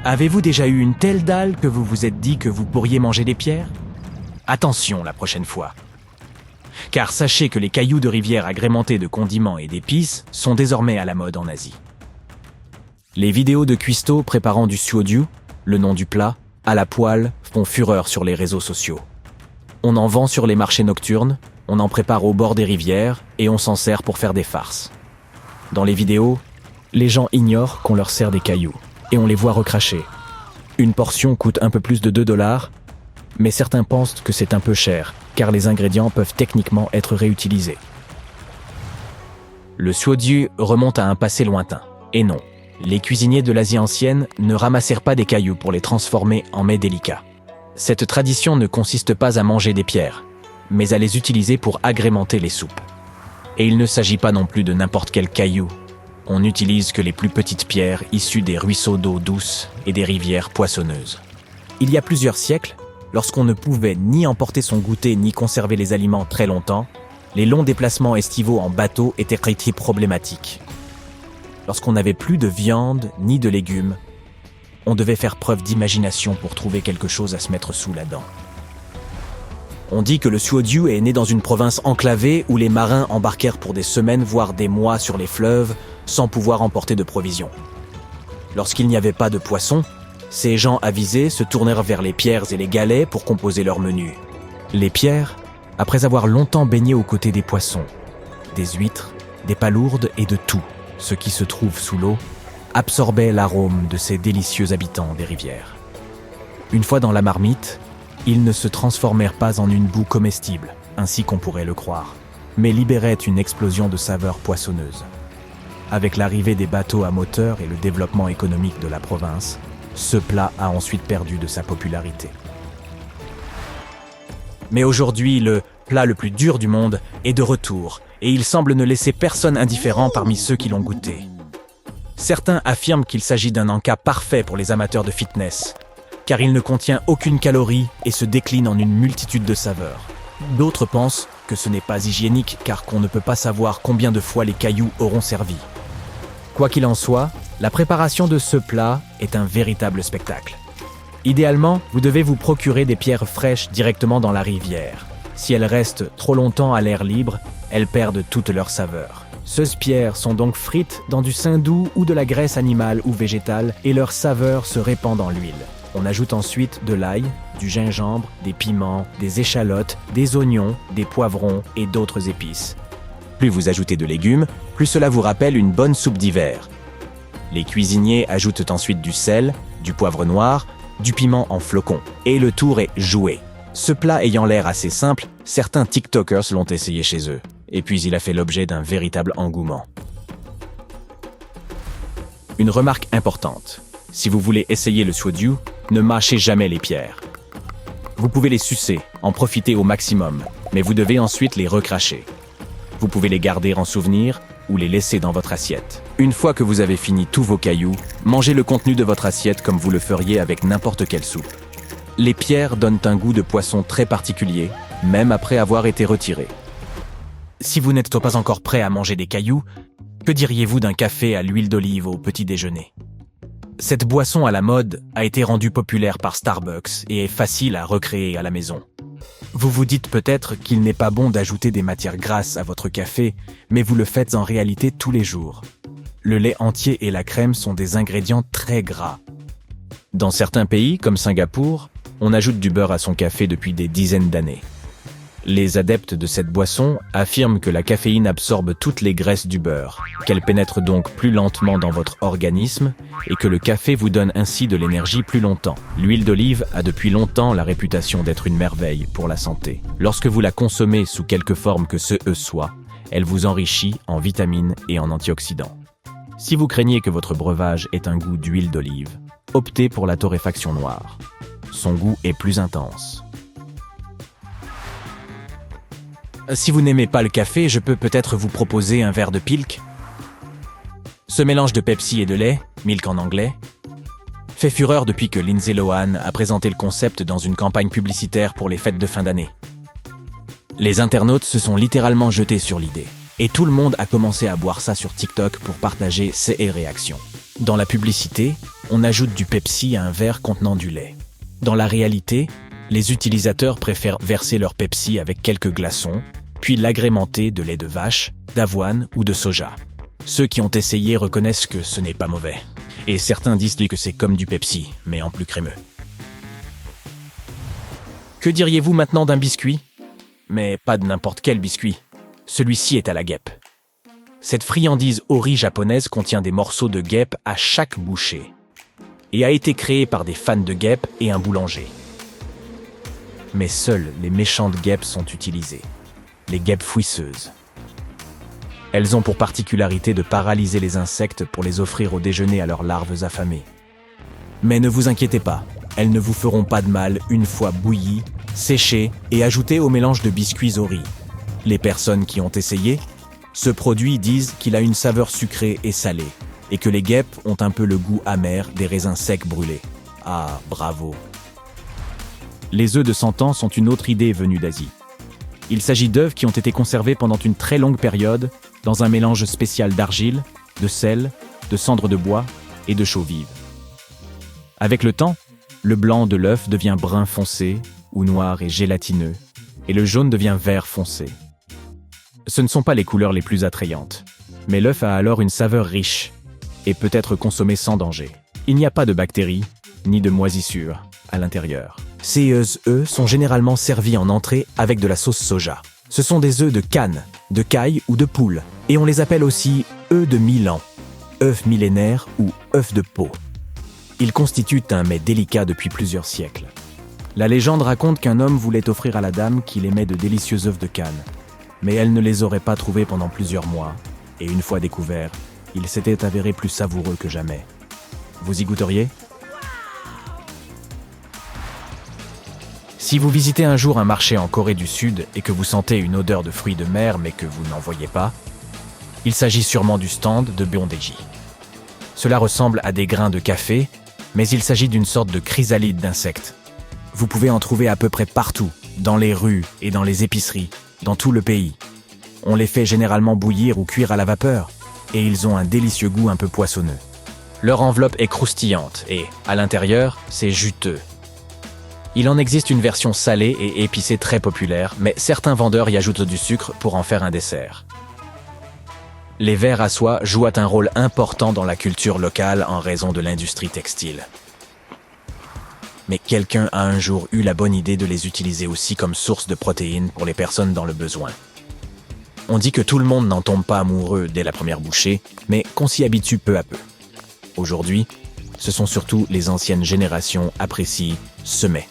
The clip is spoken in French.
Avez-vous déjà eu une telle dalle que vous vous êtes dit que vous pourriez manger des pierres? Attention la prochaine fois. Car sachez que les cailloux de rivière agrémentés de condiments et d'épices sont désormais à la mode en Asie. Les vidéos de cuistots préparant du suodiu, le nom du plat, à la poêle font fureur sur les réseaux sociaux. On en vend sur les marchés nocturnes, on en prépare au bord des rivières et on s'en sert pour faire des farces. Dans les vidéos, les gens ignorent qu'on leur sert des cailloux et on les voit recracher. Une portion coûte un peu plus de 2 $, mais certains pensent que c'est un peu cher car les ingrédients peuvent techniquement être réutilisés. Le suodiu remonte à un passé lointain. Et non, les cuisiniers de l'Asie ancienne ne ramassèrent pas des cailloux pour les transformer en mets délicats. Cette tradition ne consiste pas à manger des pierres, mais à les utiliser pour agrémenter les soupes. Et il ne s'agit pas non plus de n'importe quel caillou. On n'utilise que les plus petites pierres issues des ruisseaux d'eau douce et des rivières poissonneuses. Il y a plusieurs siècles, lorsqu'on ne pouvait ni emporter son goûter ni conserver les aliments très longtemps, les longs déplacements estivaux en bateau étaient très problématiques. Lorsqu'on n'avait plus de viande ni de légumes, on devait faire preuve d'imagination pour trouver quelque chose à se mettre sous la dent. On dit que le suodiu est né dans une province enclavée où les marins embarquèrent pour des semaines voire des mois sur les fleuves sans pouvoir emporter de provisions. Lorsqu'il n'y avait pas de poissons, ces gens avisés se tournèrent vers les pierres et les galets pour composer leur menu. Les pierres, après avoir longtemps baigné aux côtés des poissons, des huîtres, des palourdes et de tout ce qui se trouve sous l'eau, absorbaient l'arôme de ces délicieux habitants des rivières. Une fois dans la marmite, ils ne se transformèrent pas en une boue comestible, ainsi qu'on pourrait le croire, mais libéraient une explosion de saveurs poissonneuses. Avec l'arrivée des bateaux à moteur et le développement économique de la province, ce plat a ensuite perdu de sa popularité. Mais aujourd'hui, le plat le plus dur du monde est de retour, et il semble ne laisser personne indifférent parmi ceux qui l'ont goûté. Certains affirment qu'il s'agit d'un encas parfait pour les amateurs de fitness, car il ne contient aucune calorie et se décline en une multitude de saveurs. D'autres pensent que ce n'est pas hygiénique car qu'on ne peut pas savoir combien de fois les cailloux auront servi. Quoi qu'il en soit, la préparation de ce plat est un véritable spectacle. Idéalement, vous devez vous procurer des pierres fraîches directement dans la rivière. Si elles restent trop longtemps à l'air libre, elles perdent toute leur saveur. Ces pierres sont donc frites dans du saindoux ou de la graisse animale ou végétale et leur saveur se répand dans l'huile. On ajoute ensuite de l'ail, du gingembre, des piments, des échalotes, des oignons, des poivrons et d'autres épices. Plus vous ajoutez de légumes, plus cela vous rappelle une bonne soupe d'hiver. Les cuisiniers ajoutent ensuite du sel, du poivre noir, du piment en flocons. Et le tour est joué. Ce plat ayant l'air assez simple, certains TikTokers l'ont essayé chez eux. Et puis il a fait l'objet d'un véritable engouement. Une remarque importante. Si vous voulez essayer le suodiu, ne mâchez jamais les pierres. Vous pouvez les sucer, en profiter au maximum, mais vous devez ensuite les recracher. Vous pouvez les garder en souvenir ou les laisser dans votre assiette. Une fois que vous avez fini tous vos cailloux, mangez le contenu de votre assiette comme vous le feriez avec n'importe quelle soupe. Les pierres donnent un goût de poisson très particulier, même après avoir été retirées. Si vous n'êtes pas encore prêt à manger des cailloux, que diriez-vous d'un café à l'huile d'olive au petit déjeuner? Cette boisson à la mode a été rendue populaire par Starbucks et est facile à recréer à la maison. Vous vous dites peut-être qu'il n'est pas bon d'ajouter des matières grasses à votre café, mais vous le faites en réalité tous les jours. Le lait entier et la crème sont des ingrédients très gras. Dans certains pays, comme Singapour, on ajoute du beurre à son café depuis des dizaines d'années. Les adeptes de cette boisson affirment que la caféine absorbe toutes les graisses du beurre, qu'elle pénètre donc plus lentement dans votre organisme et que le café vous donne ainsi de l'énergie plus longtemps. L'huile d'olive a depuis longtemps la réputation d'être une merveille pour la santé. Lorsque vous la consommez sous quelque forme que ce soit, elle vous enrichit en vitamines et en antioxydants. Si vous craignez que votre breuvage ait un goût d'huile d'olive, optez pour la torréfaction noire. Son goût est plus intense. Si vous n'aimez pas le café, je peux peut-être vous proposer un verre de Pilk. Ce mélange de Pepsi et de lait, Milk en anglais, fait fureur depuis que Lindsay Lohan a présenté le concept dans une campagne publicitaire pour les fêtes de fin d'année. Les internautes se sont littéralement jetés sur l'idée, et tout le monde a commencé à boire ça sur TikTok pour partager ses réactions. Dans la publicité, on ajoute du Pepsi à un verre contenant du lait. Dans la réalité, les utilisateurs préfèrent verser leur Pepsi avec quelques glaçons, puis l'agrémenter de lait de vache, d'avoine ou de soja. Ceux qui ont essayé reconnaissent que ce n'est pas mauvais. Et certains disent que c'est comme du Pepsi, mais en plus crémeux. Que diriez-vous maintenant d'un biscuit? Mais pas de n'importe quel biscuit. Celui-ci est à la guêpe. Cette friandise ori japonaise contient des morceaux de guêpe à chaque bouchée et a été créée par des fans de guêpe et un boulanger. Mais seules les méchantes guêpes sont utilisées, les guêpes fouisseuses. Elles ont pour particularité de paralyser les insectes pour les offrir au déjeuner à leurs larves affamées. Mais ne vous inquiétez pas, elles ne vous feront pas de mal une fois bouillies, séchées et ajoutées au mélange de biscuits Ori. Les personnes qui ont essayé, ce produit disent qu'il a une saveur sucrée et salée, et que les guêpes ont un peu le goût amer des raisins secs brûlés. Ah, bravo! Les œufs de 100 ans sont une autre idée venue d'Asie. Il s'agit d'œufs qui ont été conservés pendant une très longue période dans un mélange spécial d'argile, de sel, de cendres de bois et de chaux vive. Avec le temps, le blanc de l'œuf devient brun foncé ou noir et gélatineux, et le jaune devient vert foncé. Ce ne sont pas les couleurs les plus attrayantes, mais l'œuf a alors une saveur riche et peut être consommé sans danger. Il n'y a pas de bactéries, ni de moisissures à l'intérieur. Ces œufs sont généralement servis en entrée avec de la sauce soja. Ce sont des œufs de canne, de caille ou de poule, et on les appelle aussi œufs de 1000 ans, œufs millénaires ou œufs de peau. Ils constituent un mets délicat depuis plusieurs siècles. La légende raconte qu'un homme voulait offrir à la dame qu'il aimait de délicieux œufs de canne, mais elle ne les aurait pas trouvés pendant plusieurs mois, et une fois découverts, ils s'étaient avérés plus savoureux que jamais. Vous y goûteriez ? Si vous visitez un jour un marché en Corée du Sud et que vous sentez une odeur de fruits de mer mais que vous n'en voyez pas, il s'agit sûrement du stand de Byeondaeji. Cela ressemble à des grains de café, mais il s'agit d'une sorte de chrysalide d'insectes. Vous pouvez en trouver à peu près partout, dans les rues et dans les épiceries, dans tout le pays. On les fait généralement bouillir ou cuire à la vapeur, et ils ont un délicieux goût un peu poissonneux. Leur enveloppe est croustillante et, à l'intérieur, c'est juteux. Il en existe une version salée et épicée très populaire, mais certains vendeurs y ajoutent du sucre pour en faire un dessert. Les vers à soie jouent un rôle important dans la culture locale en raison de l'industrie textile. Mais quelqu'un a un jour eu la bonne idée de les utiliser aussi comme source de protéines pour les personnes dans le besoin. On dit que tout le monde n'en tombe pas amoureux dès la première bouchée, mais qu'on s'y habitue peu à peu. Aujourd'hui, ce sont surtout les anciennes générations apprécient ce mets.